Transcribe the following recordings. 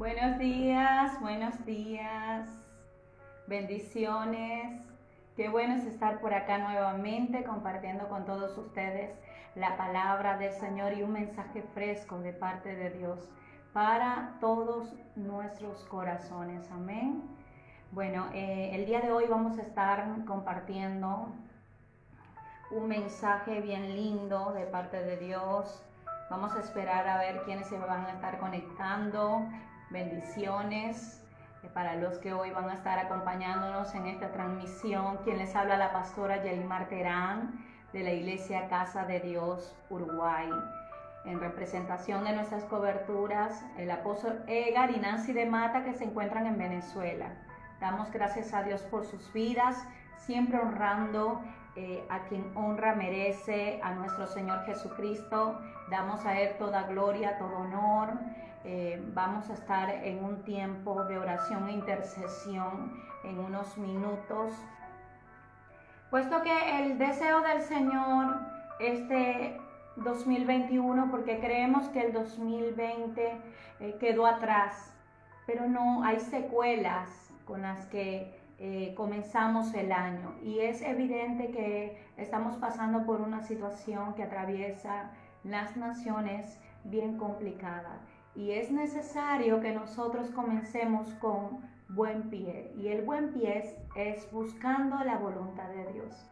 Buenos días, bendiciones. Qué bueno es estar por acá nuevamente compartiendo con todos ustedes la palabra del Señor y un mensaje fresco de parte de Dios para todos nuestros corazones. Amén. Bueno, el día de hoy vamos a estar compartiendo un mensaje bien lindo de parte de Dios. Vamos a esperar a ver quiénes se van a estar conectando. Bendiciones para los que hoy van a estar acompañándonos en esta transmisión. Quien les habla, la pastora Yelimar Terán, de la Iglesia Casa de Dios Uruguay. En representación de nuestras coberturas, el apóstol Edgar y Nancy de Mata, que se encuentran en Venezuela. Damos gracias a Dios por sus vidas, siempre honrando a quien honra merece, a nuestro Señor Jesucristo. Damos a Él toda gloria, todo honor. Vamos a estar en un tiempo de oración e intercesión en unos minutos. Puesto que el deseo del Señor este 2021, porque creemos que el 2020 quedó atrás, pero no, hay secuelas con las que comenzamos el año, y es evidente que estamos pasando por una situación que atraviesa las naciones bien complicada, y es necesario que nosotros comencemos con buen pie, y el buen pie es buscando la voluntad de Dios.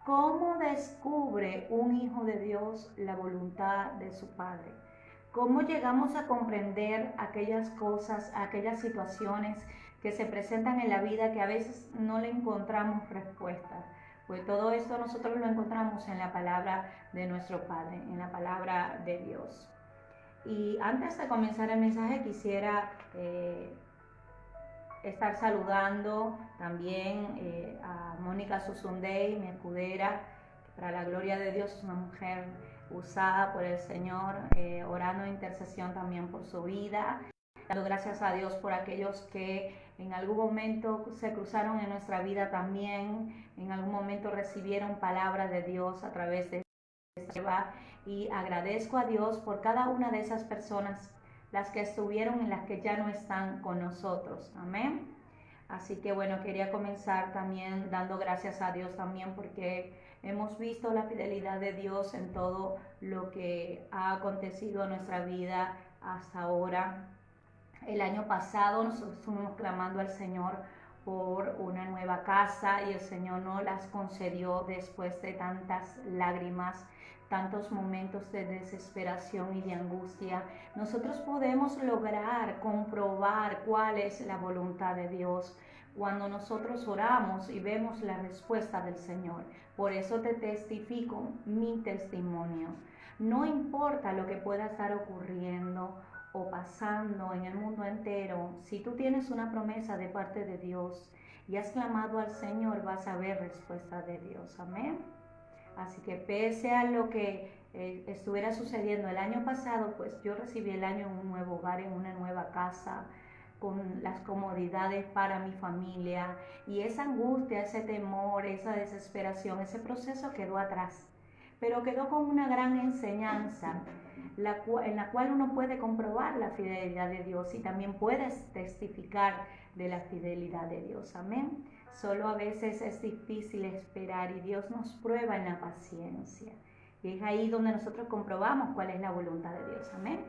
¿Cómo descubre un hijo de Dios la voluntad de su Padre? ¿Cómo llegamos a comprender aquellas cosas, aquellas situaciones que se presentan en la vida que a veces no le encontramos respuesta? Pues todo esto nosotros lo encontramos en la palabra de nuestro Padre, en la palabra de Dios. Y antes de comenzar el mensaje quisiera estar saludando también a Mónica Susundey, mi escudera, que para la gloria de Dios es una mujer usada por el Señor, orando en intercesión también por su vida, dando gracias a Dios por aquellos que en algún momento se cruzaron en nuestra vida también, en algún momento recibieron palabra de Dios a través de esta, y agradezco a Dios por cada una de esas personas, las que estuvieron y las que ya no están con nosotros. Amén. Así que bueno, quería comenzar también dando gracias a Dios también, porque hemos visto la fidelidad de Dios en todo lo que ha acontecido en nuestra vida hasta ahora. El año pasado nosotros estuvimos clamando al Señor por una nueva casa, y el Señor nos las concedió después de tantas lágrimas, tantos momentos de desesperación y de angustia. Nosotros podemos lograr comprobar cuál es la voluntad de Dios cuando nosotros oramos y vemos la respuesta del Señor. Por eso te testifico mi testimonio. No importa lo que pueda estar ocurriendo o pasando en el mundo entero, si tú tienes una promesa de parte de Dios y has clamado al Señor, vas a ver respuesta de Dios. Amén. Así que pese a lo que estuviera sucediendo el año pasado, pues yo recibí el año en un nuevo hogar, en una nueva casa, con las comodidades para mi familia, y esa angustia, ese temor, esa desesperación, ese proceso quedó atrás, pero quedó con una gran enseñanza en la cual uno puede comprobar la fidelidad de Dios, y también puedes testificar de la fidelidad de Dios. Amén. Solo a veces es difícil esperar, y Dios nos prueba en la paciencia, y es ahí donde nosotros comprobamos cuál es la voluntad de Dios. Amén.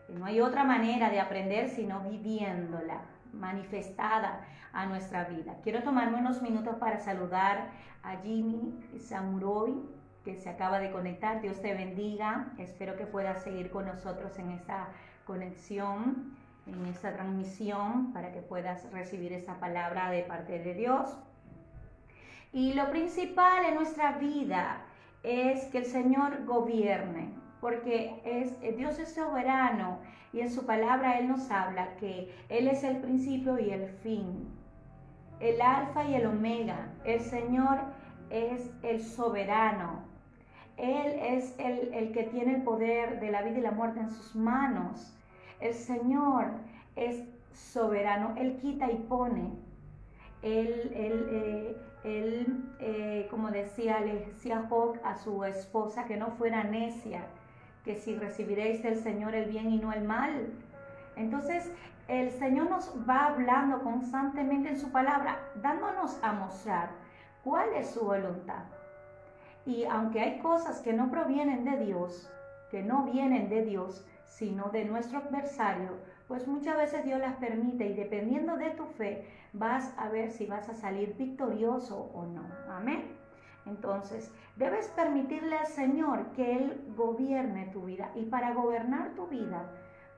Y no hay otra manera de aprender sino viviéndola, manifestada a nuestra vida. Quiero tomarme unos minutos para saludar a Jimmy Samuroy, que se acaba de conectar. Dios te bendiga. Espero que puedas seguir con nosotros en esta conexión, en esta transmisión, para que puedas recibir esta palabra de parte de Dios. Y lo principal en nuestra vida es que el Señor gobierne, porque Dios es soberano, y en su palabra Él nos habla que Él es el principio y el fin, el alfa y el omega. El Señor es el soberano. Él es el que tiene el poder de la vida y la muerte en sus manos. El Señor es soberano. Él quita y pone. Él como decía, le decía Job a su esposa que no fuera necia, que si recibiréis del Señor el bien y no el mal. Entonces, el Señor nos va hablando constantemente en su palabra, dándonos a mostrar cuál es su voluntad. Y aunque hay cosas que no provienen de Dios, que no vienen de Dios, sino de nuestro adversario, pues muchas veces Dios las permite y dependiendo de tu fe, vas a ver si vas a salir victorioso o no. Amén. Entonces, debes permitirle al Señor que Él gobierne tu vida. Y para gobernar tu vida,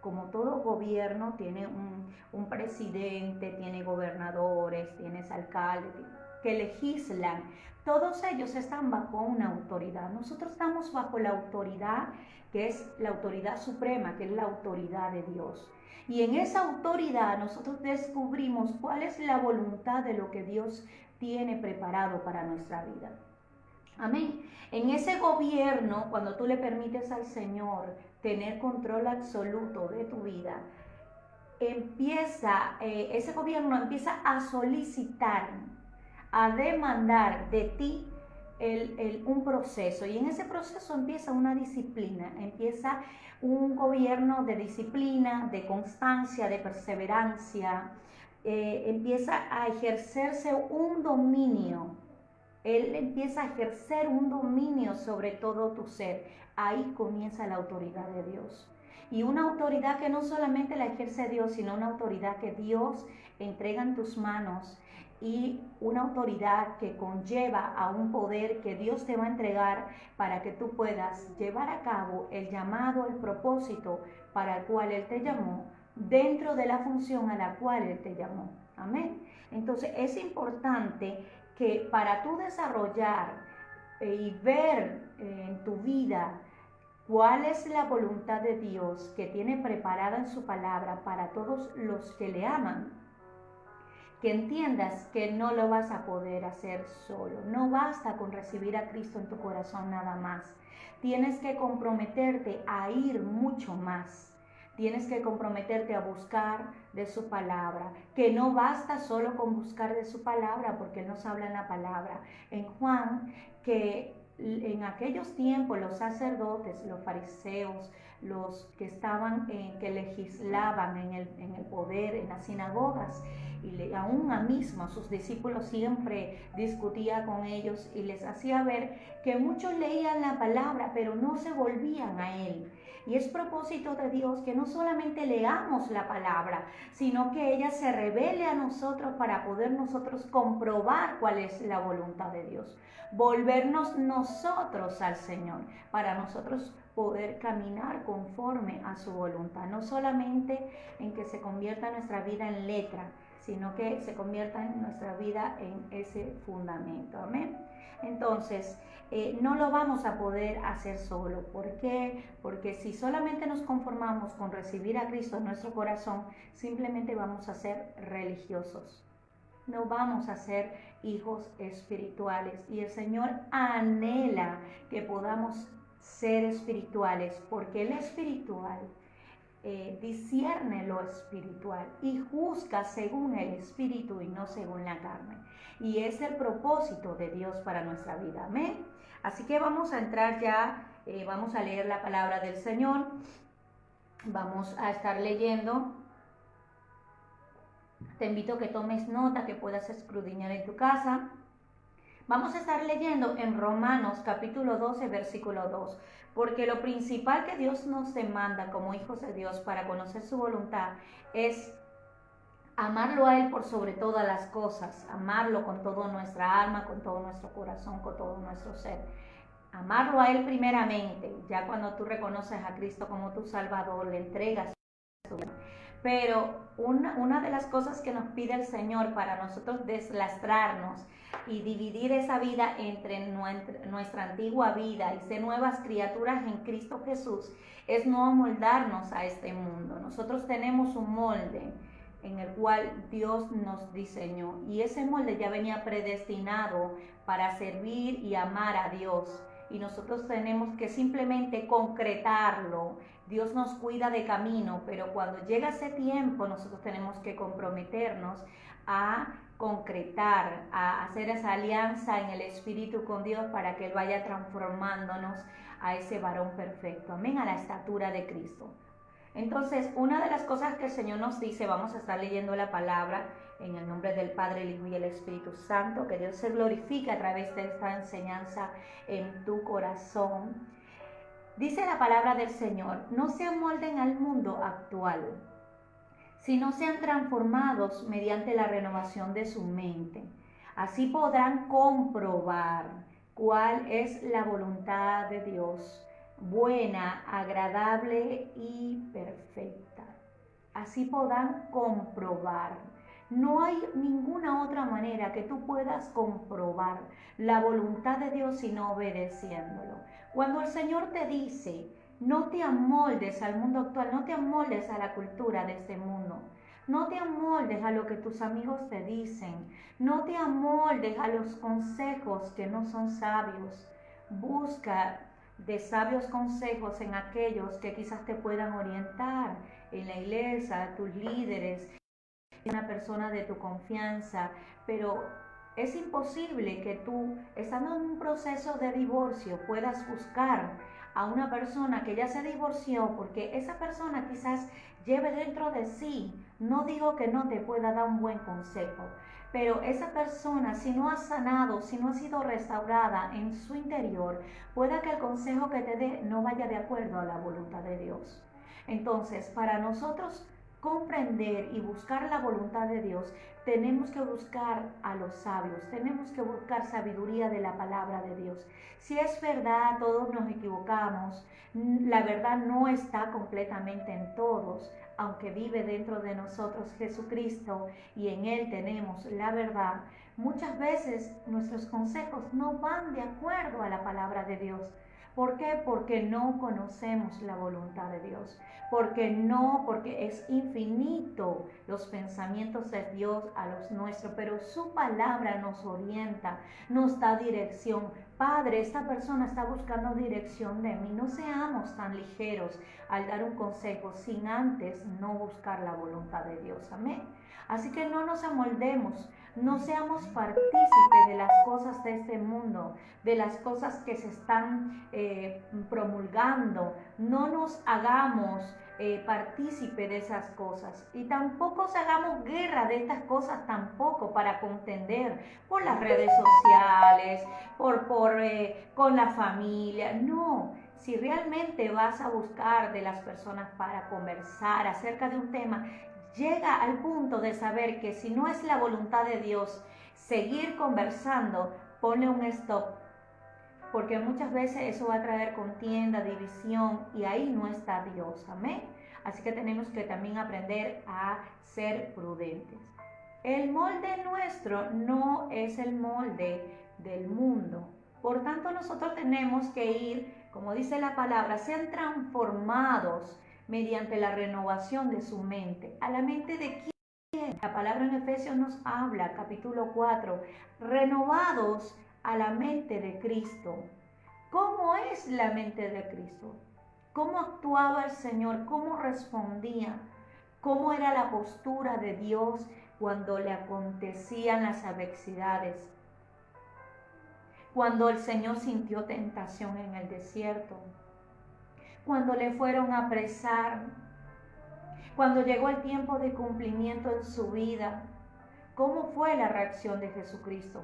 como todo gobierno, tiene un presidente, tiene gobernadores, tienes alcaldes que legislan. Todos ellos están bajo una autoridad. Nosotros estamos bajo la autoridad que es la autoridad suprema, que es la autoridad de Dios. Y en esa autoridad nosotros descubrimos cuál es la voluntad de lo que Dios tiene preparado para nuestra vida. Amén. En ese gobierno, cuando tú le permites al Señor tener control absoluto de tu vida, ese gobierno empieza a solicitar, a demandar de ti un proceso, y en ese proceso empieza una disciplina, empieza un gobierno de disciplina, de constancia, de perseverancia, empieza a ejercerse un dominio. Él empieza a ejercer un dominio sobre todo tu ser. Ahí comienza la autoridad de Dios. Y una autoridad que no solamente la ejerce Dios, sino una autoridad que Dios entrega en tus manos, y una autoridad que conlleva a un poder que Dios te va a entregar para que tú puedas llevar a cabo el llamado, el propósito para el cual Él te llamó, dentro de la función a la cual Él te llamó. Amén. Entonces es importante que para tú desarrollar y ver en tu vida cuál es la voluntad de Dios que tiene preparada en su palabra para todos los que le aman, que entiendas que no lo vas a poder hacer solo. No basta con recibir a Cristo en tu corazón nada más. Tienes que comprometerte a ir mucho más. Tienes que comprometerte a buscar de su palabra, que no basta solo con buscar de su palabra, porque Él nos habla en la palabra. En Juan, que en aquellos tiempos los sacerdotes, los fariseos, los que estaban, que legislaban en el poder, en las sinagogas, y aún mismo a sus discípulos siempre discutía con ellos y les hacía ver que muchos leían la palabra, pero no se volvían a Él. Y es propósito de Dios que no solamente leamos la palabra, sino que ella se revele a nosotros para poder nosotros comprobar cuál es la voluntad de Dios. Volvernos nosotros al Señor, para nosotros poder caminar conforme a su voluntad. No solamente en que se convierta nuestra vida en letra, sino que se convierta en nuestra vida en ese fundamento. Amén. Entonces, no lo vamos a poder hacer solo. ¿Por qué? Porque si solamente nos conformamos con recibir a Cristo en nuestro corazón, simplemente vamos a ser religiosos. No vamos a ser hijos espirituales. Y el Señor anhela que podamos ser espirituales, porque el espiritual discierne lo espiritual y juzga según el espíritu y no según la carne. Y es el propósito de Dios para nuestra vida. Amén. Así que vamos a entrar ya, vamos a leer la palabra del Señor. Vamos a estar leyendo. Te invito a que tomes nota, que puedas escudriñar en tu casa. Vamos a estar leyendo en Romanos capítulo 12, versículo 2. Porque lo principal que Dios nos demanda como hijos de Dios para conocer su voluntad es amarlo a Él por sobre todas las cosas, amarlo con toda nuestra alma, con todo nuestro corazón, con todo nuestro ser. Amarlo a Él primeramente, ya cuando tú reconoces a Cristo como tu Salvador, le entregas tu vida. Pero una de las cosas que nos pide el Señor para nosotros deslastrarnos y dividir esa vida entre nuestra antigua vida y ser nuevas criaturas en Cristo Jesús es no amoldarnos a este mundo. Nosotros tenemos un molde en el cual Dios nos diseñó y ese molde ya venía predestinado para servir y amar a Dios. Y nosotros tenemos que simplemente concretarlo. Dios nos cuida de camino, pero cuando llega ese tiempo nosotros tenemos que comprometernos a concretar, a hacer esa alianza en el Espíritu con Dios para que Él vaya transformándonos a ese varón perfecto, amén, a la estatura de Cristo. Entonces, una de las cosas que el Señor nos dice, vamos a estar leyendo la palabra en el nombre del Padre, el Hijo y el Espíritu Santo, que Dios se glorifique a través de esta enseñanza en tu corazón. Dice la palabra del Señor, no se amolden al mundo actual, sino sean transformados mediante la renovación de su mente. Así podrán comprobar cuál es la voluntad de Dios, buena, agradable y perfecta. Así podrán comprobar. No hay ninguna otra manera que tú puedas comprobar la voluntad de Dios sino obedeciéndolo. Cuando el Señor te dice, no te amoldes al mundo actual, no te amoldes a la cultura de este mundo, no te amoldes a lo que tus amigos te dicen, no te amoldes a los consejos que no son sabios. Busca de sabios consejos en aquellos que quizás te puedan orientar en la iglesia, tus líderes, una persona de tu confianza, pero es imposible que tú, estando en un proceso de divorcio, puedas buscar a una persona que ya se divorció, porque esa persona quizás lleve dentro de sí, no digo que no te pueda dar un buen consejo, pero esa persona, si no ha sanado, si no ha sido restaurada en su interior, pueda que el consejo que te dé no vaya de acuerdo a la voluntad de Dios. Entonces, para nosotros comprender y buscar la voluntad de Dios, tenemos que buscar a los sabios, tenemos que buscar sabiduría de la palabra de Dios. Si es verdad, todos nos equivocamos, la verdad no está completamente en todos, aunque vive dentro de nosotros Jesucristo y en Él tenemos la verdad. Muchas veces nuestros consejos no van de acuerdo a la palabra de Dios. ¿Por qué? Porque no conocemos la voluntad de Dios. Porque es infinito los pensamientos de Dios a los nuestros, pero su palabra nos orienta, nos da dirección. Padre, esta persona está buscando dirección de mí. No seamos tan ligeros al dar un consejo sin antes no buscar la voluntad de Dios. Amén. Así que no nos amoldemos, no seamos partícipes de las cosas de este mundo, de las cosas que se están promulgando. No nos hagamos partícipe de esas cosas y tampoco se hagamos guerra de estas cosas tampoco para contender por las redes sociales, con la familia. No, si realmente vas a buscar de las personas para conversar acerca de un tema, llega al punto de saber que si no es la voluntad de Dios seguir conversando, ponle un stop, porque muchas veces eso va a traer contienda, división, y ahí no está Dios. Amén. Así que tenemos que también aprender a ser prudentes. El molde nuestro no es el molde del mundo. Por tanto, nosotros tenemos que ir, como dice la palabra, sean transformados mediante la renovación de su mente. ¿A la mente de quién? La palabra en Efesios nos habla, capítulo 4, renovados a la mente de Cristo. ¿Cómo es la mente de Cristo? ¿Cómo actuaba el Señor? ¿Cómo respondía? ¿Cómo era la postura de Dios cuando le acontecían las adversidades? Cuando el Señor sintió tentación en el desierto, cuando le fueron a apresar, cuando llegó el tiempo de cumplimiento en su vida, ¿cómo fue la reacción de Jesucristo?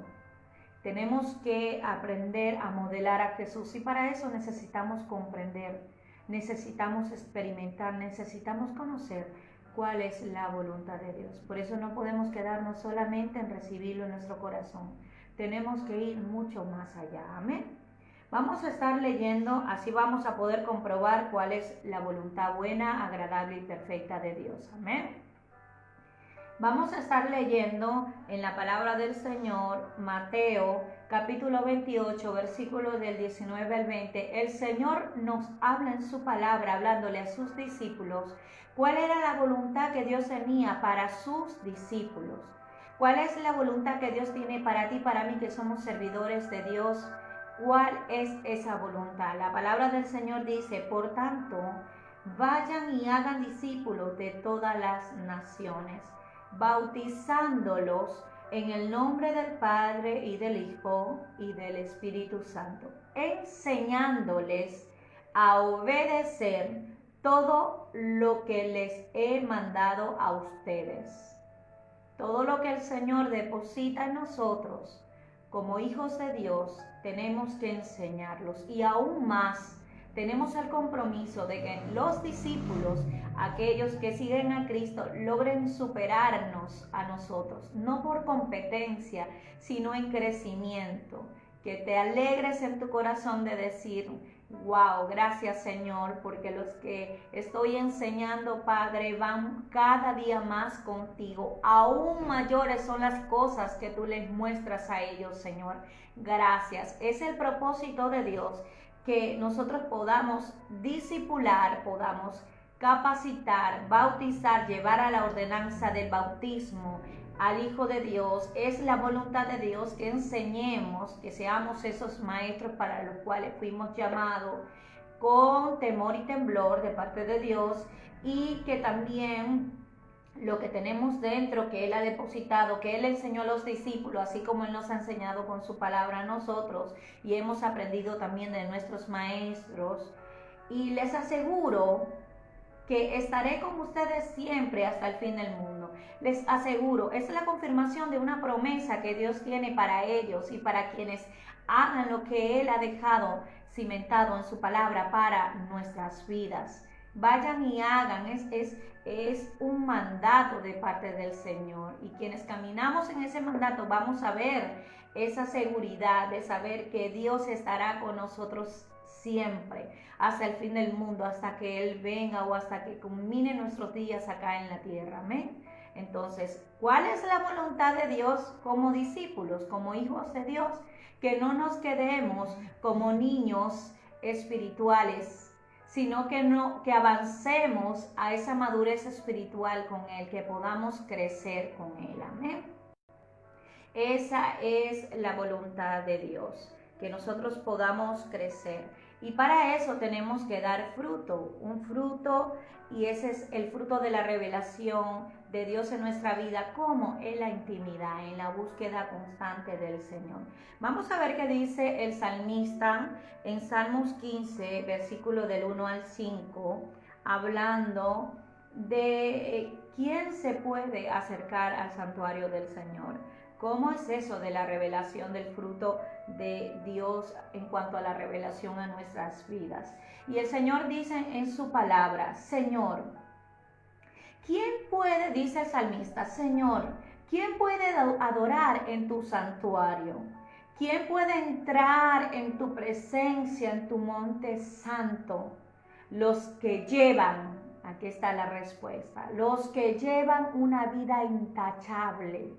Tenemos que aprender a modelar a Jesús y para eso necesitamos comprender, necesitamos experimentar, necesitamos conocer cuál es la voluntad de Dios. Por eso no podemos quedarnos solamente en recibirlo en nuestro corazón. Tenemos que ir mucho más allá. Amén. Vamos a estar leyendo, así vamos a poder comprobar cuál es la voluntad buena, agradable y perfecta de Dios. Amén. Vamos a estar leyendo en la palabra del Señor, Mateo, capítulo 28, versículos del 19 al 20. El Señor nos habla en su palabra, hablándole a sus discípulos, cuál era la voluntad que Dios tenía para sus discípulos. ¿Cuál es la voluntad que Dios tiene para ti y para mí, que somos servidores de Dios? ¿Cuál es esa voluntad? La palabra del Señor dice, por tanto, vayan y hagan discípulos de todas las naciones, bautizándolos en el nombre del Padre y del Hijo y del Espíritu Santo, enseñándoles a obedecer todo lo que les he mandado a ustedes. Todo lo que el Señor deposita en nosotros, como hijos de Dios, tenemos que enseñarlos. Y aún más, tenemos el compromiso de que los discípulos, aquellos que siguen a Cristo, logren superarnos a nosotros, no por competencia, sino en crecimiento. Que te alegres en tu corazón de decir: wow, gracias Señor, porque los que estoy enseñando, Padre, van cada día más contigo. Aún mayores son las cosas que tú les muestras a ellos, Señor. Gracias. Es el propósito de Dios, que nosotros podamos discipular, podamos capacitar, bautizar, llevar a la ordenanza del bautismo al Hijo de Dios. Es la voluntad de Dios que enseñemos, que seamos esos maestros para los cuales fuimos llamados, con temor y temblor de parte de Dios, y que también lo que tenemos dentro, que Él ha depositado, que Él enseñó a los discípulos, así como Él nos ha enseñado con su palabra a nosotros, y hemos aprendido también de nuestros maestros. Y les aseguro que estaré con ustedes siempre hasta el fin del mundo. Les aseguro, es la confirmación de una promesa que Dios tiene para ellos y para quienes hagan lo que Él ha dejado cimentado en su palabra para nuestras vidas. Vayan y hagan, es un mandato de parte del Señor, y quienes caminamos en ese mandato vamos a ver esa seguridad de saber que Dios estará con nosotros siempre, hasta el fin del mundo, hasta que Él venga o hasta que culmine nuestros días acá en la tierra. Amén. Entonces, ¿cuál es la voluntad de Dios como discípulos, como hijos de Dios? Que no nos quedemos como niños espirituales, sino que avancemos a esa madurez espiritual con Él, que podamos crecer con Él. Amén. Esa es la voluntad de Dios, que nosotros podamos crecer. Y para eso tenemos que dar fruto, un fruto, y ese es el fruto de la revelación de Dios en nuestra vida, como en la intimidad, en la búsqueda constante del Señor. Vamos a ver qué dice el salmista en Salmos 15, versículo del 1 al 5, hablando de quién se puede acercar al santuario del Señor. ¿Cómo es eso de la revelación del fruto de Dios en cuanto a la revelación a nuestras vidas? Y el Señor dice en su palabra: Señor, ¿quién puede, dice el salmista, Señor, quién puede adorar en tu santuario? ¿Quién puede entrar en tu presencia, en tu monte santo? Los que llevan, aquí está la respuesta, los que llevan una vida intachable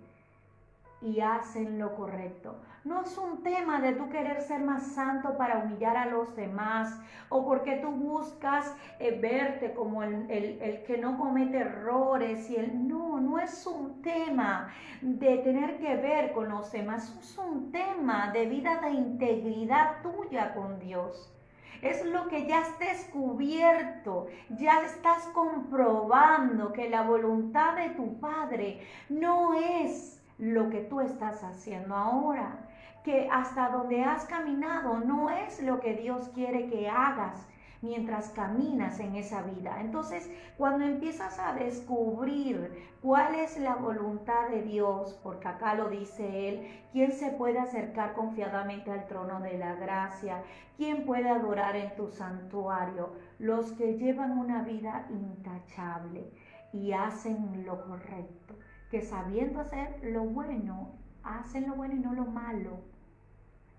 y hacen lo correcto. No es un tema de tú querer ser más santo para humillar a los demás, o porque tú buscas verte como el que no comete errores. No es un tema de tener que ver con los demás, es un tema de vida de integridad tuya con Dios. Es lo que ya has descubierto, ya estás comprobando que la voluntad de tu Padre no es lo que tú estás haciendo ahora, que hasta donde has caminado no es lo que Dios quiere que hagas mientras caminas en esa vida. Entonces, cuando empiezas a descubrir cuál es la voluntad de Dios, porque acá lo dice Él, ¿quién se puede acercar confiadamente al trono de la gracia? ¿Quién puede adorar en tu santuario? Los que llevan una vida intachable y hacen lo correcto, que sabiendo hacer lo bueno, hacen lo bueno y no lo malo.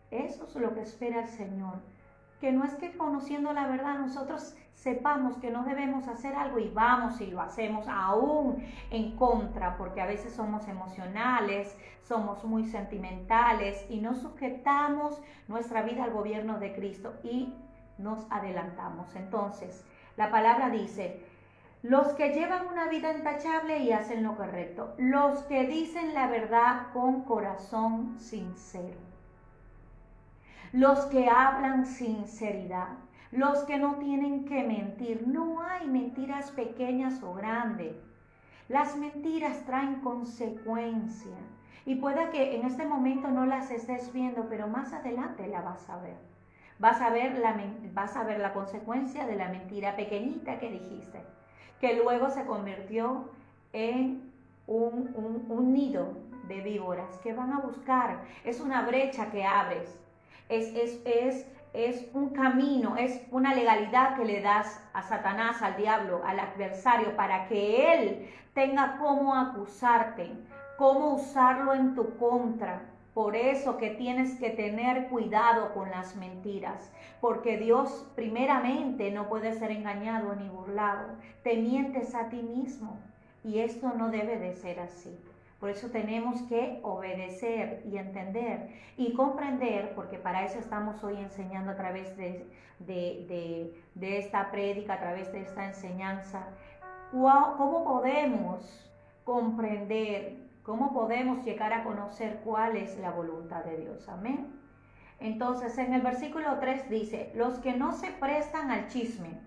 Eso es lo que espera el Señor. Que no es que conociendo la verdad nosotros sepamos que no debemos hacer algo y vamos y lo hacemos aún en contra, porque a veces somos emocionales, somos muy sentimentales y no sujetamos nuestra vida al gobierno de Cristo y nos adelantamos. Entonces, la palabra dice: los que llevan una vida intachable y hacen lo correcto, los que dicen la verdad con corazón sincero, los que hablan sinceridad, los que no tienen que mentir. No hay mentiras pequeñas o grandes. Las mentiras traen consecuencias y puede que en este momento no las estés viendo, pero más adelante la vas a ver. vas a ver la consecuencia de la mentira pequeñita que dijiste, que luego se convirtió en un nido de víboras que van a buscar. Es una brecha que abres, es un camino, es una legalidad que le das a Satanás, al diablo, al adversario, para que él tenga cómo acusarte, cómo usarlo en tu contra. Por eso que tienes que tener cuidado con las mentiras, porque Dios primeramente no puede ser engañado ni burlado. Te mientes a ti mismo y esto no debe de ser así. Por eso tenemos que obedecer y entender y comprender, porque para eso estamos hoy enseñando a través de esta prédica, a través de esta enseñanza, cómo podemos comprender, cómo podemos llegar a conocer cuál es la voluntad de Dios. Amén. Entonces, en el versículo 3 dice, los que no se prestan al chisme.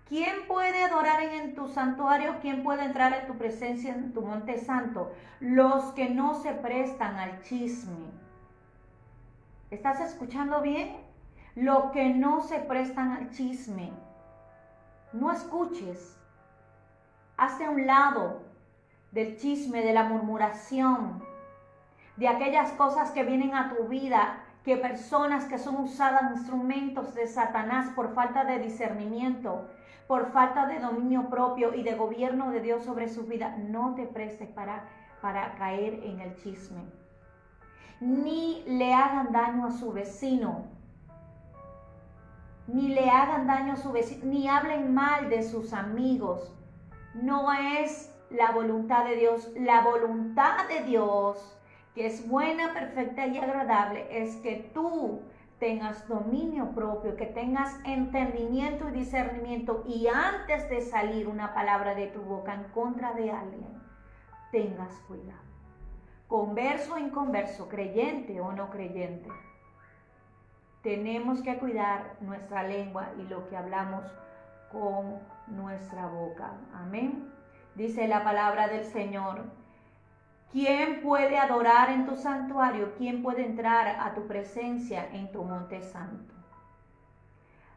¿Quién puede adorar en tu santuario? ¿Quién puede entrar en tu presencia en tu monte santo? Los que no se prestan al chisme. ¿Estás escuchando bien? Los que no se prestan al chisme. No escuches. Hazte a un lado del chisme, de la murmuración, de aquellas cosas que vienen a tu vida, que personas que son usadas instrumentos de Satanás por falta de discernimiento, por falta de dominio propio y de gobierno de Dios sobre su vida. No te prestes para caer en el chisme. Ni le hagan daño a su vecino. Ni le hagan daño a su vecino, ni hablen mal de sus amigos. No es la voluntad de Dios. La voluntad de Dios, que es buena, perfecta y agradable, es que tú tengas dominio propio, que tengas entendimiento y discernimiento, y antes de salir una palabra de tu boca en contra de alguien, tengas cuidado. Converso o inconverso, creyente o no creyente, tenemos que cuidar nuestra lengua y lo que hablamos con nuestra boca. Amén. Dice la palabra del Señor: ¿quién puede adorar en tu santuario? ¿Quién puede entrar a tu presencia en tu monte santo?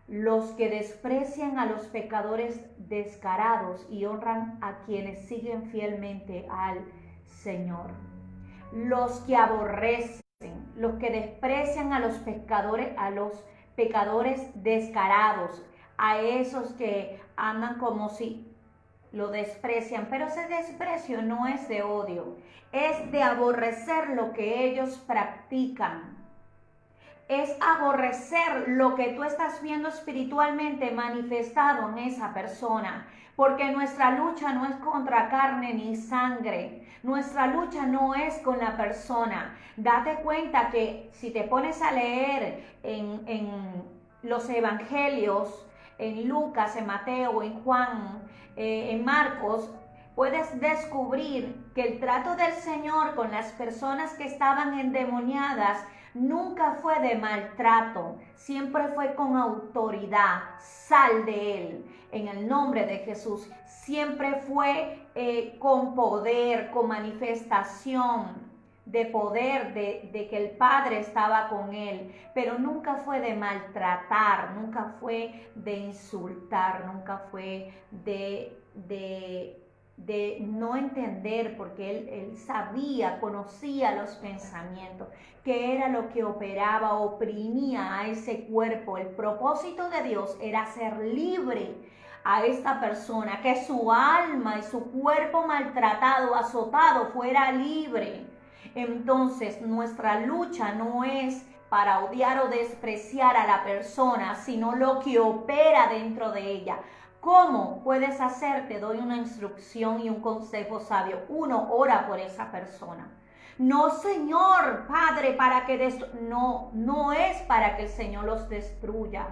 Los que desprecian a los pecadores descarados y honran a quienes siguen fielmente al Señor. Los que aborrecen, los que desprecian a los pecadores descarados, a esos que andan como si lo desprecian, pero ese desprecio no es de odio, es de aborrecer lo que ellos practican, es aborrecer lo que tú estás viendo espiritualmente manifestado en esa persona, porque nuestra lucha no es contra carne ni sangre, nuestra lucha no es con la persona. Date cuenta que si te pones a leer en los evangelios, en Lucas, en Mateo, en Juan, en Marcos, puedes descubrir que el trato del Señor con las personas que estaban endemoniadas nunca fue de maltrato, siempre fue con autoridad. Sal de él, en el nombre de Jesús. Siempre fue con poder, con manifestación de poder, de que el Padre estaba con él, pero nunca fue de maltratar, nunca fue de insultar, nunca fue de no entender, porque él sabía, conocía los pensamientos, que era lo que operaba, oprimía a ese cuerpo. El propósito de Dios era hacer libre a esta persona, que su alma y su cuerpo maltratado, azotado, fuera libre. Entonces, nuestra lucha no es para odiar o despreciar a la persona, sino lo que opera dentro de ella. ¿Cómo puedes hacer? Te doy una instrucción y un consejo sabio. 1, ora por esa persona. No, Señor, Padre, para que no es para que el Señor los destruya.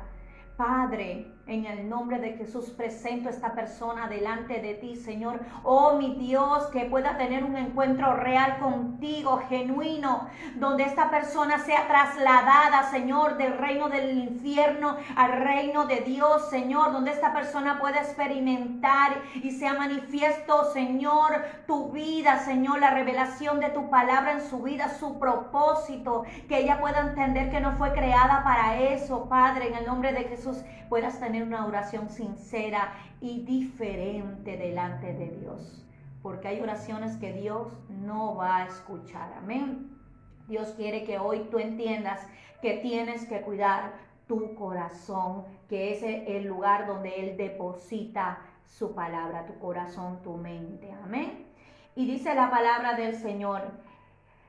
Padre, En el nombre de Jesús presento a esta persona delante de ti, Señor. Oh, mi Dios, que pueda tener un encuentro real contigo, genuino, donde esta persona sea trasladada, Señor, del reino del infierno al reino de Dios, Señor, donde esta persona pueda experimentar y sea manifiesto, Señor, tu vida, Señor, la revelación de tu palabra en su vida, su propósito, que ella pueda entender que no fue creada para eso, Padre, en el nombre de Jesús, puedas tener una oración sincera y diferente delante de Dios, porque hay oraciones que Dios no va a escuchar. Amén. Dios quiere que hoy tú entiendas que tienes que cuidar tu corazón, que es el lugar donde Él deposita su palabra, tu corazón, tu mente. Amén. Y dice la palabra del Señor: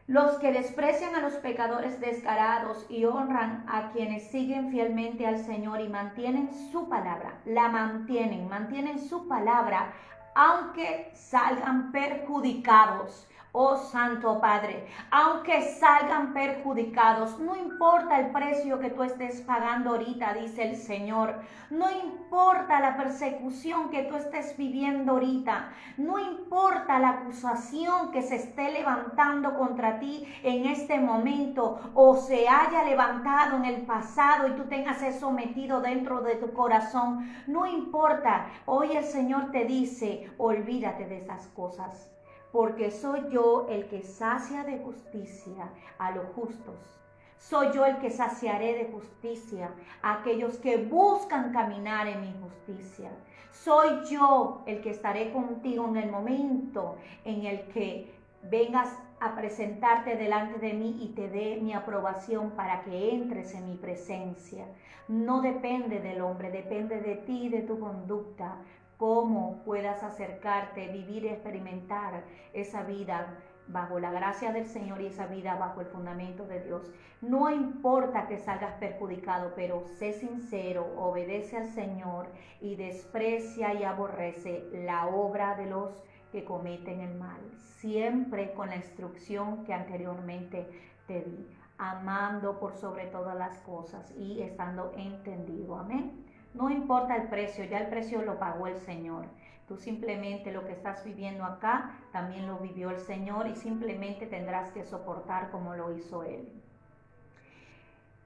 los que desprecian a los pecadores descarados y honran a quienes siguen fielmente al Señor y mantienen su palabra, mantienen su palabra, aunque salgan perjudicados. Oh Santo Padre, aunque salgan perjudicados, no importa el precio que tú estés pagando ahorita, dice el Señor, no importa la persecución que tú estés viviendo ahorita, no importa la acusación que se esté levantando contra ti en este momento o se haya levantado en el pasado y tú tengas eso metido dentro de tu corazón, no importa. Hoy el Señor te dice: olvídate de esas cosas, porque soy yo el que sacia de justicia a los justos. Soy yo el que saciaré de justicia a aquellos que buscan caminar en mi justicia. Soy yo el que estaré contigo en el momento en el que vengas a presentarte delante de mí y te dé mi aprobación para que entres en mi presencia. No depende del hombre, depende de ti y de tu conducta, cómo puedas acercarte, vivir y experimentar esa vida bajo la gracia del Señor y esa vida bajo el fundamento de Dios. No importa que salgas perjudicado, pero sé sincero, obedece al Señor y desprecia y aborrece la obra de los que cometen el mal, siempre con la instrucción que anteriormente te di, amando por sobre todas las cosas y estando entendido. Amén. No importa el precio, ya el precio lo pagó el Señor. Tú simplemente lo que estás viviendo acá, también lo vivió el Señor y simplemente tendrás que soportar como lo hizo Él.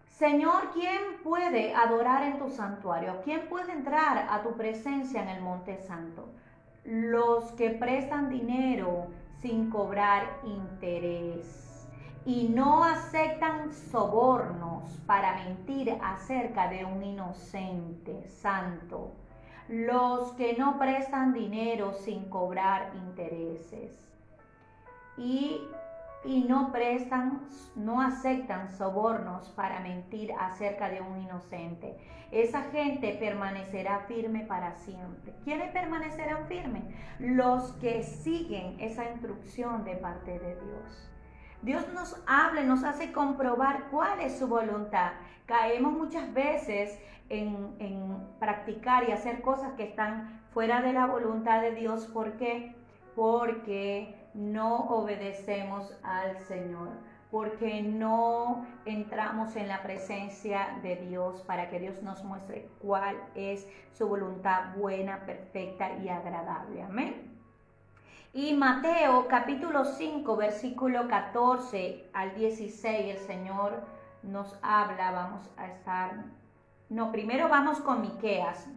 Señor, ¿quién puede adorar en tu santuario? ¿Quién puede entrar a tu presencia en el monte santo? Los que prestan dinero sin cobrar interés y no aceptan sobornos para mentir acerca de un inocente. Santo. Los que no prestan dinero sin cobrar intereses y no aceptan sobornos para mentir acerca de un inocente. Esa gente permanecerá firme para siempre. ¿Quiénes permanecerán firmes? Los que siguen esa instrucción de parte de Dios. Dios nos habla, nos hace comprobar cuál es su voluntad. Caemos muchas veces en practicar y hacer cosas que están fuera de la voluntad de Dios. ¿Por qué? Porque no obedecemos al Señor, porque no entramos en la presencia de Dios para que Dios nos muestre cuál es su voluntad buena, perfecta y agradable. Amén. Y Mateo capítulo 5, versículo 14 al 16, el Señor nos habla. Primero vamos con Miqueas,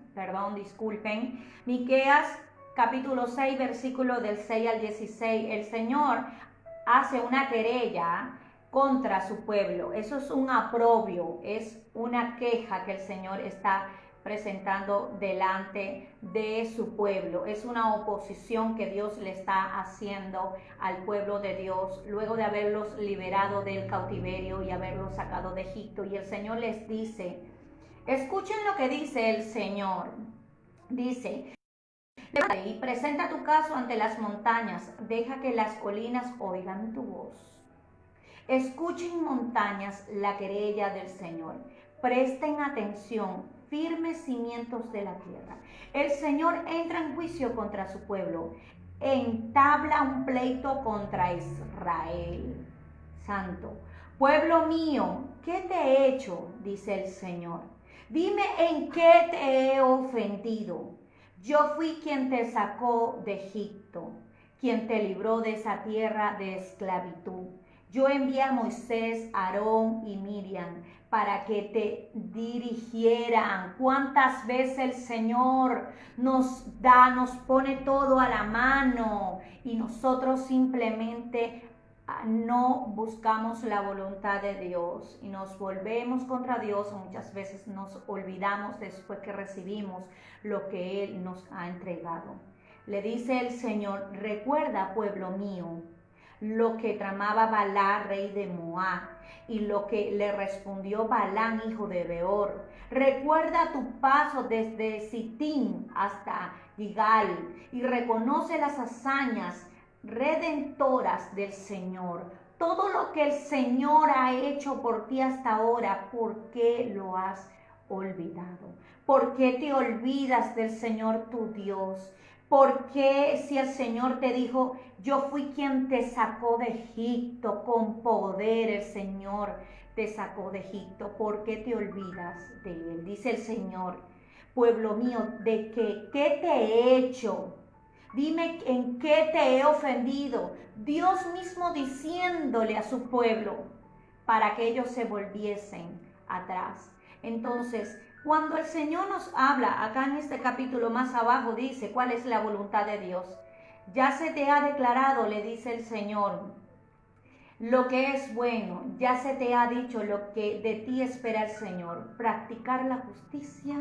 disculpen. Miqueas capítulo 6, versículo del 6 al 16, el Señor hace una querella contra su pueblo. Eso es un aprobio, es una queja que el Señor está presentando delante de su pueblo. Es una oposición que Dios le está haciendo al pueblo de Dios luego de haberlos liberado del cautiverio y haberlos sacado de Egipto. Y el Señor les dice, escuchen lo que dice el Señor. Dice: y presenta tu caso ante las montañas, deja que las colinas oigan tu voz. Escuchen, montañas, la querella del Señor. Presten atención, firmes cimientos de la tierra. El Señor entra en juicio contra su pueblo, entabla un pleito contra Israel. Santo. Pueblo mío, ¿qué te he hecho? Dice el Señor. Dime en qué te he ofendido. Yo fui quien te sacó de Egipto, quien te libró de esa tierra de esclavitud. Yo envié a Moisés, Aarón y Miriam para que te dirigieran. ¿Cuántas veces el Señor nos pone todo a la mano y nosotros simplemente no buscamos la voluntad de Dios y nos volvemos contra Dios? Muchas veces nos olvidamos después que recibimos lo que Él nos ha entregado. Le dice el Señor: recuerda, pueblo mío, lo que tramaba Balac, rey de Moab, y lo que le respondió Balán, hijo de Beor. Recuerda tu paso desde Sitín hasta Gigal y reconoce las hazañas redentoras del Señor. Todo lo que el Señor ha hecho por ti hasta ahora, ¿por qué lo has olvidado? ¿Por qué te olvidas del Señor tu Dios? ¿Por qué, si el Señor te dijo: yo fui quien te sacó de Egipto con poder, el Señor te sacó de Egipto, ¿por qué te olvidas de Él? Dice el Señor: pueblo mío, ¿de qué te he hecho? Dime en qué te he ofendido. Dios mismo diciéndole a su pueblo para que ellos se volviesen atrás. Entonces, cuando el Señor nos habla, acá en este capítulo más abajo dice cuál es la voluntad de Dios. Ya se te ha declarado, le dice el Señor, lo que es bueno. Ya se te ha dicho lo que de ti espera el Señor: practicar la justicia,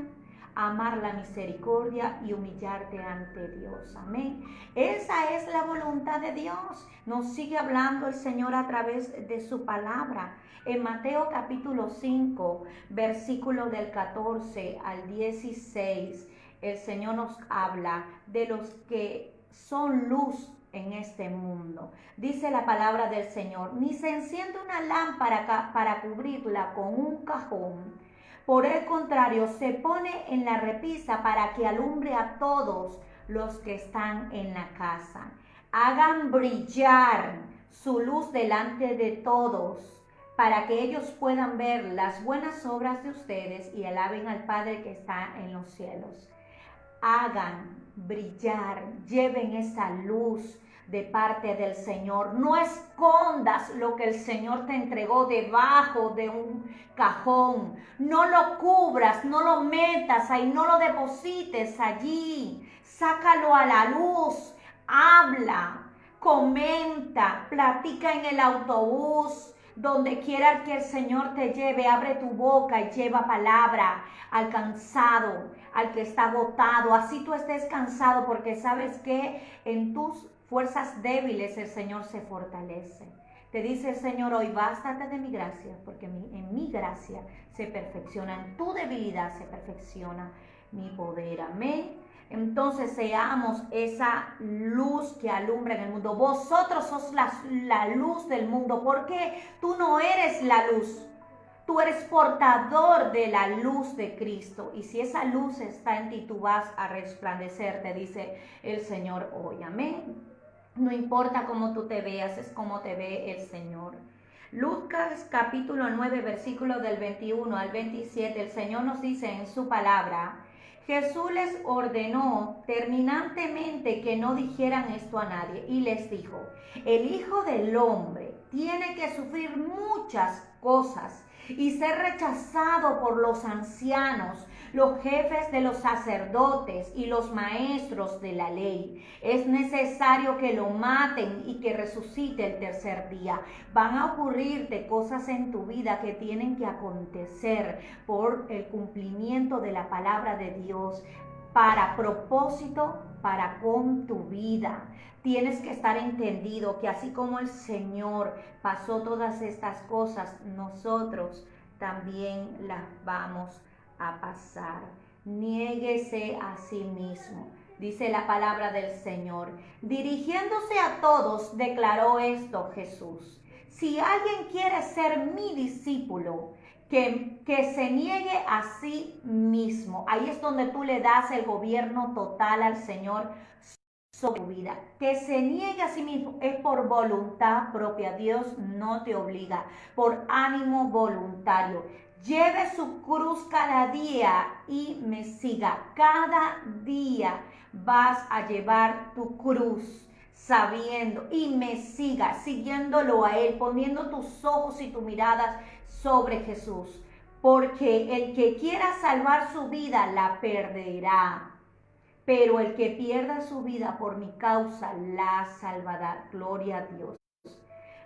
amar la misericordia y humillarte ante Dios. Amén. Esa es la voluntad de Dios. Nos sigue hablando el Señor a través de su palabra. En Mateo capítulo 5, versículo del 14 al 16, el Señor nos habla de los que son luz en este mundo. Dice la palabra del Señor: ni se enciende una lámpara para cubrirla con un cajón. Por el contrario, se pone en la repisa para que alumbre a todos los que están en la casa. Hagan brillar su luz delante de todos, para que ellos puedan ver las buenas obras de ustedes y alaben al Padre que está en los cielos. Hagan brillar, lleven esa luz de parte del Señor. No escondas lo que el Señor te entregó debajo de un cajón. No lo cubras, no lo metas ahí, no lo deposites allí. Sácalo a la luz, habla, comenta, platica en el autobús, donde quiera que el Señor te lleve. Abre tu boca y lleva palabra al cansado, al que está agotado. Así tú estés cansado, porque sabes que en tus fuerzas débiles el Señor se fortalece. Te dice el Señor hoy: bástate de mi gracia, porque en mi gracia se perfecciona, en tu debilidad se perfecciona mi poder. Amén. Entonces seamos esa luz que alumbra en el mundo. Vosotros sos la luz del mundo. Porque tú no eres la luz. Tú eres portador de la luz de Cristo. Y si esa luz está en ti, tú vas a resplandecer, te dice el Señor hoy. Amén. No importa cómo tú te veas, es como te ve el Señor. Lucas capítulo 9, versículo del 21 al 27, el Señor nos dice en su palabra: Jesús les ordenó terminantemente que no dijeran esto a nadie y les dijo: el Hijo del Hombre tiene que sufrir muchas cosas y ser rechazado por los ancianos, los jefes de los sacerdotes y los maestros de la ley. Es necesario que lo maten y que resucite el tercer día. Van a ocurrirte cosas en tu vida que tienen que acontecer por el cumplimiento de la palabra de Dios, para propósito, para con tu vida. Tienes que estar entendido que así como el Señor pasó todas estas cosas, nosotros también las vamos a pasar. Niéguese a sí mismo, dice la palabra del Señor. Dirigiéndose a todos, declaró esto Jesús: si alguien quiere ser mi discípulo, que se niegue a sí mismo. Ahí es donde tú le das el gobierno total al Señor sobre tu vida. Que se niegue a sí mismo es por voluntad propia. Dios no te obliga, por ánimo voluntario. lleve su cruz cada día y me siga. Cada día vas a llevar tu cruz sabiendo y me siga, siguiéndolo a Él, poniendo tus ojos y tu mirada sobre Jesús. Porque el que quiera salvar su vida la perderá, pero el que pierda su vida por mi causa la salvará. Gloria a Dios.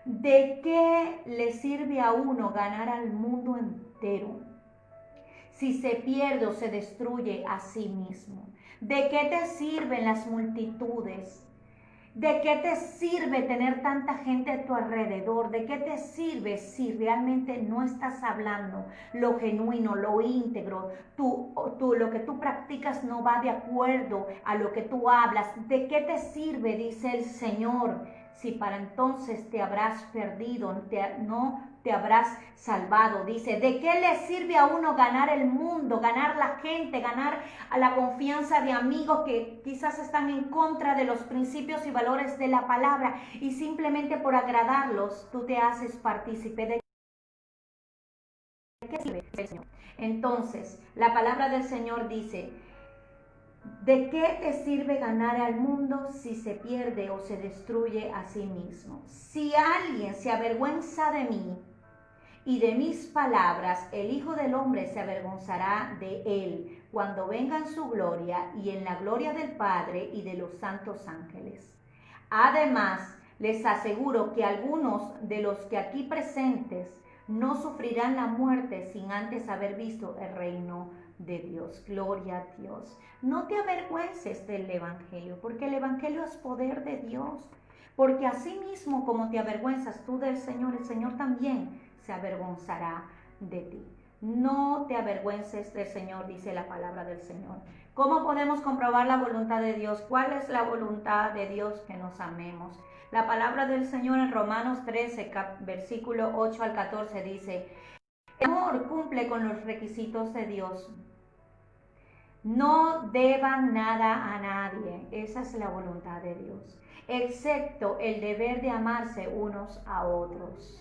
¿De qué le sirve a uno ganar al mundo entero si se pierde o se destruye a sí mismo? ¿De qué te sirven las multitudes? ¿De qué te sirve tener tanta gente a tu alrededor? ¿De qué te sirve si realmente no estás hablando lo genuino, lo íntegro? Lo que tú practicas no va de acuerdo a lo que tú hablas. ¿De qué te sirve, dice el Señor, si para entonces te habrás perdido, no te habrás salvado? Dice, ¿de qué le sirve a uno ganar el mundo, ganar la gente, ganar a la confianza de amigos que quizás están en contra de los principios y valores de la palabra, y simplemente por agradarlos tú te haces partícipe de qué sirve el Señor? Entonces, la palabra del Señor dice, ¿de qué te sirve ganar al mundo si se pierde o se destruye a sí mismo? Si alguien se avergüenza de mí y de mis palabras, el Hijo del Hombre se avergonzará de él cuando venga en su gloria y en la gloria del Padre y de los santos ángeles. Además, les aseguro que algunos de los que aquí presentes no sufrirán la muerte sin antes haber visto el reino de Dios. Gloria a Dios. No te avergüences del Evangelio, porque el Evangelio es poder de Dios. Porque así mismo como te avergüenzas tú del Señor, el Señor también se avergonzará de ti. No te avergüences del Señor, dice la palabra del Señor. ¿Cómo podemos comprobar la voluntad de Dios? ¿Cuál es la voluntad de Dios? Que nos amemos. La palabra del Señor en Romanos 13, versículo 8 al 14 dice, el amor cumple con los requisitos de Dios. No deban nada a nadie. Esa es la voluntad de Dios, excepto el deber de amarse unos a otros.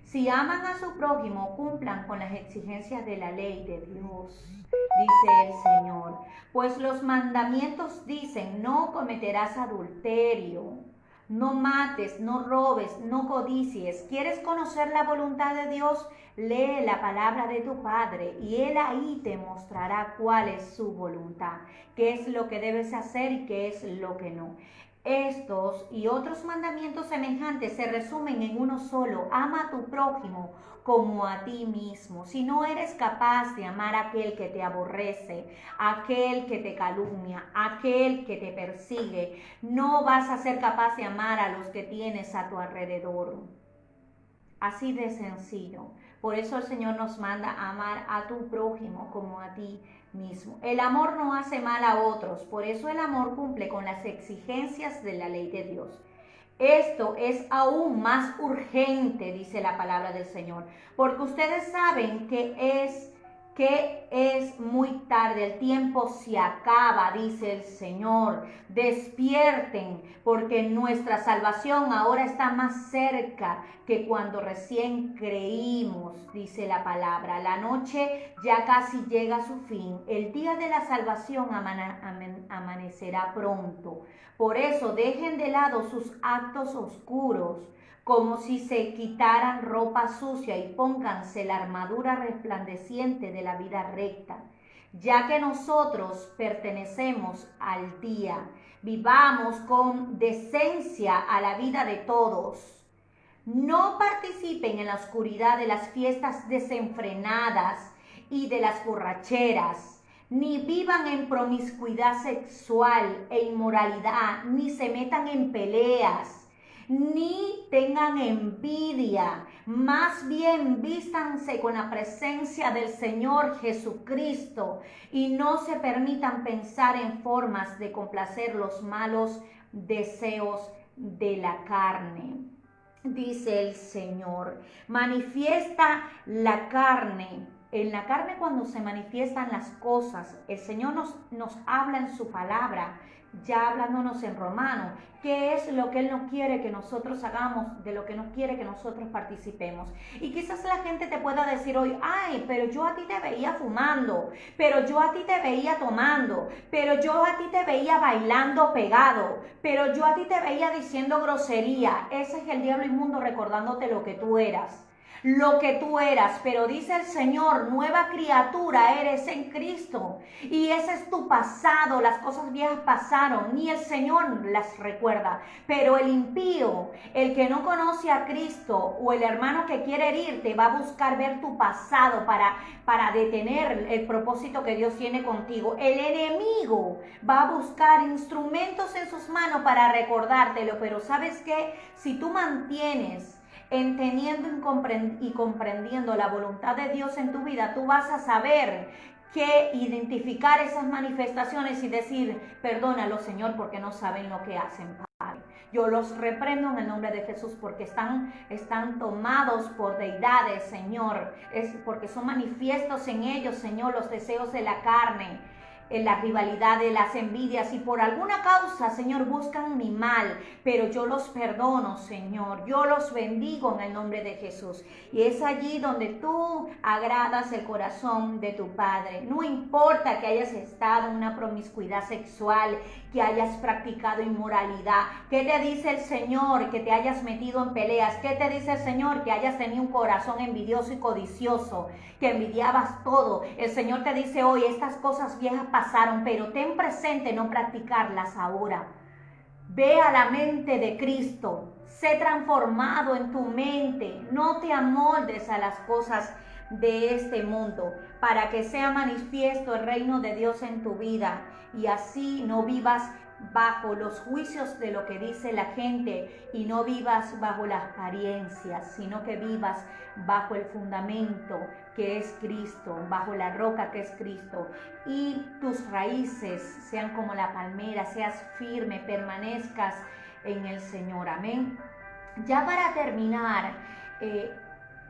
Si aman a su prójimo, cumplan con las exigencias de la ley de Dios, dice el Señor. Pues los mandamientos dicen, no cometerás adulterio, no mates, no robes, no codicies. ¿Quieres conocer la voluntad de Dios? Lee la palabra de tu Padre y Él ahí te mostrará cuál es su voluntad, qué es lo que debes hacer y qué es lo que no. Estos y otros mandamientos semejantes se resumen en uno solo: ama a tu prójimo como a ti mismo. Si no eres capaz de amar a aquel que te aborrece, a aquel que te calumnia, a aquel que te persigue, no vas a ser capaz de amar a los que tienes a tu alrededor. Así de sencillo. Por eso el Señor nos manda a amar a tu prójimo como a ti mismo. El amor no hace mal a otros, por eso el amor cumple con las exigencias de la ley de Dios. Esto es aún más urgente, dice la palabra del Señor, porque ustedes saben que es muy tarde, el tiempo se acaba, dice el Señor. Despierten, porque nuestra salvación ahora está más cerca que cuando recién creímos, dice la palabra. La noche ya casi llega a su fin, el día de la salvación amanecerá pronto. Por eso dejen de lado sus actos oscuros, como si se quitaran ropa sucia, y pónganse la armadura resplandeciente de la vida recta. Ya que nosotros pertenecemos al día, vivamos con decencia a la vida de todos. No participen en la oscuridad de las fiestas desenfrenadas y de las borracheras, ni vivan en promiscuidad sexual e inmoralidad, ni se metan en peleas, ni tengan envidia. Más bien vístanse con la presencia del Señor Jesucristo y no se permitan pensar en formas de complacer los malos deseos de la carne. Dice el Señor, manifiesta la carne En la carne, cuando se manifiestan las cosas, el Señor nos habla en su palabra, ya hablándonos en Romanos, qué es lo que Él no quiere que nosotros hagamos, de lo que no quiere que nosotros participemos. Y quizás la gente te pueda decir hoy, ay, pero yo a ti te veía fumando, pero yo a ti te veía tomando, pero yo a ti te veía bailando pegado, pero yo a ti te veía diciendo grosería. Ese es el diablo inmundo recordándote lo que tú eras. Lo que tú eras, pero dice el Señor, nueva criatura eres en Cristo, y ese es tu pasado. Las cosas viejas pasaron, ni el Señor las recuerda, pero el impío, el que no conoce a Cristo, o el hermano que quiere herirte, va a buscar ver tu pasado para detener el propósito que Dios tiene contigo. El enemigo va a buscar instrumentos en sus manos para recordártelo, pero ¿sabes qué? Si tú mantienes entendiendo y comprendiendo la voluntad de Dios en tu vida, tú vas a saber que identificar esas manifestaciones y decir, perdónalo, Señor, porque no saben lo que hacen, Padre. Yo los reprendo en el nombre de Jesús porque están tomados por deidades, Señor. Es porque son manifiestos en ellos, Señor, los deseos de la carne, en la rivalidad, de las envidias, y por alguna causa, Señor, buscan mi mal, pero yo los perdono, Señor, yo los bendigo en el nombre de Jesús. Y es allí donde tú agradas el corazón de tu Padre. No importa que hayas estado en una promiscuidad sexual, que hayas practicado inmoralidad. ¿Qué te dice el Señor? Que te hayas metido en peleas. ¿Qué te dice el Señor? Que hayas tenido un corazón envidioso y codicioso, que envidiabas todo. El Señor te dice hoy, estas cosas viejas pasaron, pero ten presente no practicarlas ahora. Ve a la mente de Cristo, sé transformado en tu mente, no te amoldes a las cosas de este mundo, para que sea manifiesto el reino de Dios en tu vida, y así no vivas bajo los juicios de lo que dice la gente, y no vivas bajo las apariencias, sino que vivas bajo el fundamento que es Cristo, bajo la roca que es Cristo, y tus raíces sean como la palmera, seas firme, permanezcas en el Señor. Amén. Ya para terminar,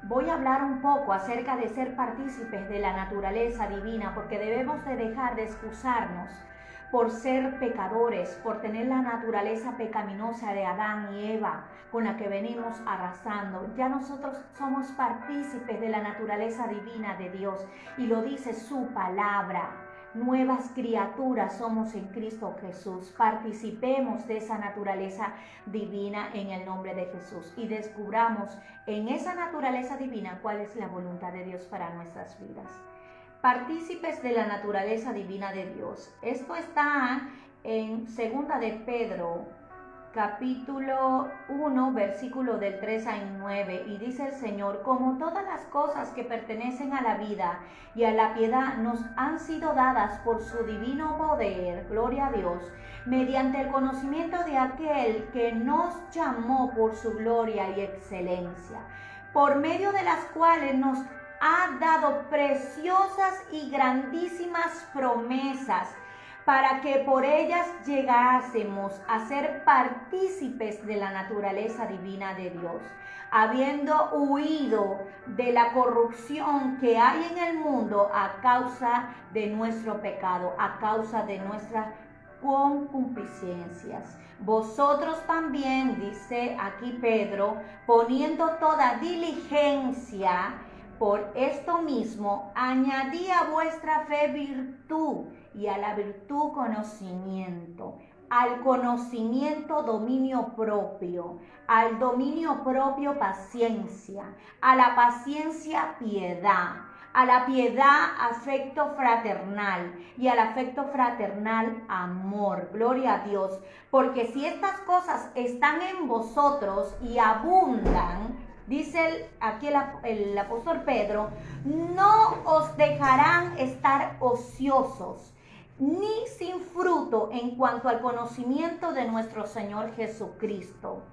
voy a hablar un poco acerca de ser partícipes de la naturaleza divina, porque debemos de dejar de excusarnos por ser pecadores, por tener la naturaleza pecaminosa de Adán y Eva con la que venimos arrasando. Ya nosotros somos partícipes de la naturaleza divina de Dios, y lo dice su palabra. Nuevas criaturas somos en Cristo Jesús. Participemos de esa naturaleza divina en el nombre de Jesús, y descubramos en esa naturaleza divina cuál es la voluntad de Dios para nuestras vidas. Partícipes de la naturaleza divina de Dios. Esto está en 2 de Pedro, capítulo 1, versículo del 3 al 9, y dice el Señor, como todas las cosas que pertenecen a la vida y a la piedad nos han sido dadas por su divino poder, gloria a Dios, mediante el conocimiento de aquel que nos llamó por su gloria y excelencia, por medio de las cuales nos ha dado preciosas y grandísimas promesas, para que por ellas llegásemos a ser partícipes de la naturaleza divina de Dios, habiendo huido de la corrupción que hay en el mundo a causa de nuestro pecado, a causa de nuestras concupiscencias. Vosotros también, dice aquí Pedro, poniendo toda diligencia, por esto mismo, añadí a vuestra fe virtud, y a la virtud conocimiento, al conocimiento dominio propio, al dominio propio paciencia, a la paciencia piedad, a la piedad afecto fraternal, y al afecto fraternal amor. Gloria a Dios, porque si estas cosas están en vosotros y abundan, dice aquí el apóstol Pedro, no os dejarán estar ociosos, ni sin fruto en cuanto al conocimiento de nuestro Señor Jesucristo.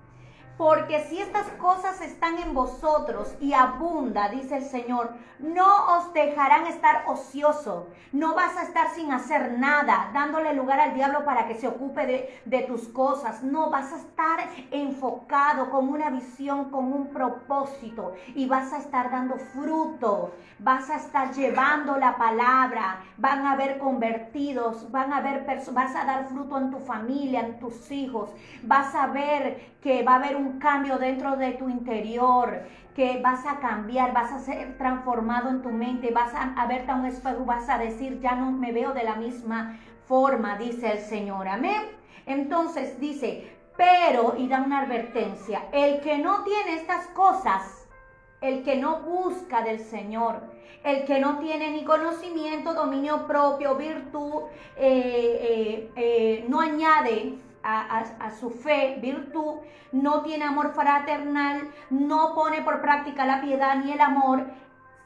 Porque si estas cosas están en vosotros y abunda, dice el Señor, no os dejarán estar ocioso. No vas a estar sin hacer nada, dándole lugar al diablo para que se ocupe de tus cosas. No, vas a estar enfocado con una visión, con un propósito, y vas a estar dando fruto. Vas a estar llevando la palabra. Van a haber convertidos, vas a dar fruto en tu familia, en tus hijos. Vas a ver que va a haber un cambio dentro de tu interior, que vas a cambiar, vas a ser transformado en tu mente, vas a verte a un espejo, vas a decir, ya no me veo de la misma forma, dice el Señor, amén. Entonces dice, pero, y da una advertencia, el que no tiene estas cosas, el que no busca del Señor, el que no tiene ni conocimiento, dominio propio, virtud, no añade a su fe virtud, no tiene amor fraternal, no pone por práctica la piedad ni el amor,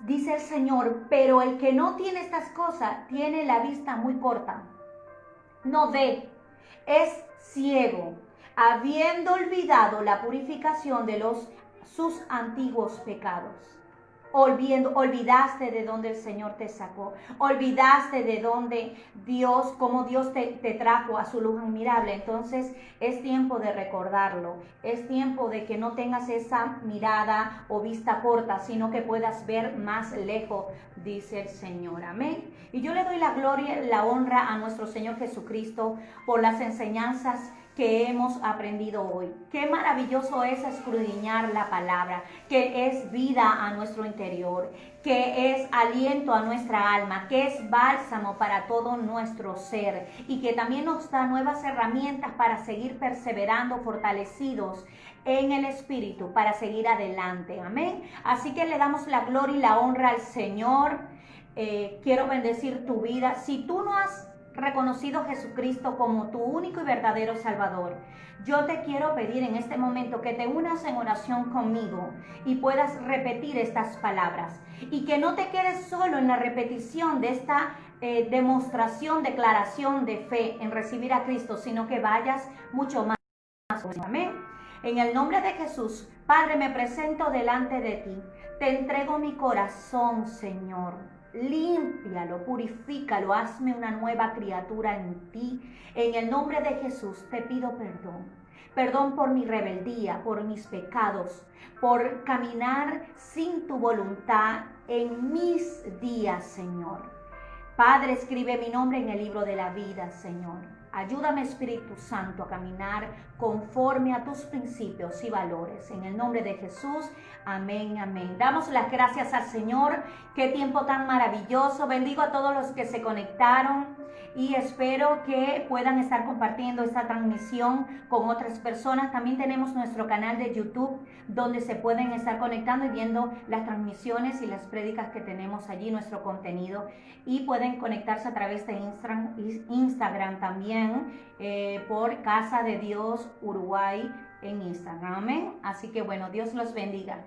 dice el Señor, pero el que no tiene estas cosas tiene la vista muy corta, no ve, es ciego, habiendo olvidado la purificación de sus antiguos pecados. Olvidaste de dónde el Señor te sacó, olvidaste de dónde cómo Dios te trajo a su luz admirable. Entonces es tiempo de recordarlo, es tiempo de que no tengas esa mirada o vista corta, sino que puedas ver más lejos, dice el Señor, amén. Y yo le doy la gloria y la honra a nuestro Señor Jesucristo por las enseñanzas que hemos aprendido hoy. Qué maravilloso es escudriñar la palabra, que es vida a nuestro interior, que es aliento a nuestra alma, que es bálsamo para todo nuestro ser y que también nos da nuevas herramientas para seguir perseverando, fortalecidos en el Espíritu, para seguir adelante. Amén. Así que le damos la gloria y la honra al Señor. Quiero bendecir tu vida. Si tú no has reconocido a Jesucristo como tu único y verdadero Salvador, yo te quiero pedir en este momento que te unas en oración conmigo y puedas repetir estas palabras y que no te quedes solo en la repetición de esta demostración, declaración de fe en recibir a Cristo, sino que vayas mucho más. Amén. En el nombre de Jesús, Padre, me presento delante de ti. Te entrego mi corazón, Señor. Límpialo, purifícalo, hazme una nueva criatura en ti. En el nombre de Jesús te pido perdón. Perdón por mi rebeldía, por mis pecados, por caminar sin tu voluntad en mis días, Señor. Padre, escribe mi nombre en el libro de la vida, Señor. Ayúdame, Espíritu Santo, a caminar conforme a tus principios y valores. En el nombre de Jesús, amén, amén. Damos las gracias al Señor. Qué tiempo tan maravilloso. Bendigo a todos los que se conectaron y espero que puedan estar compartiendo esta transmisión con otras personas. También tenemos nuestro canal de YouTube donde se pueden estar conectando y viendo las transmisiones y las prédicas que tenemos allí, nuestro contenido. Y pueden conectarse a través de Instagram también, por Casa de Dios Uruguay en Instagram. Amén. Así que bueno, Dios los bendiga.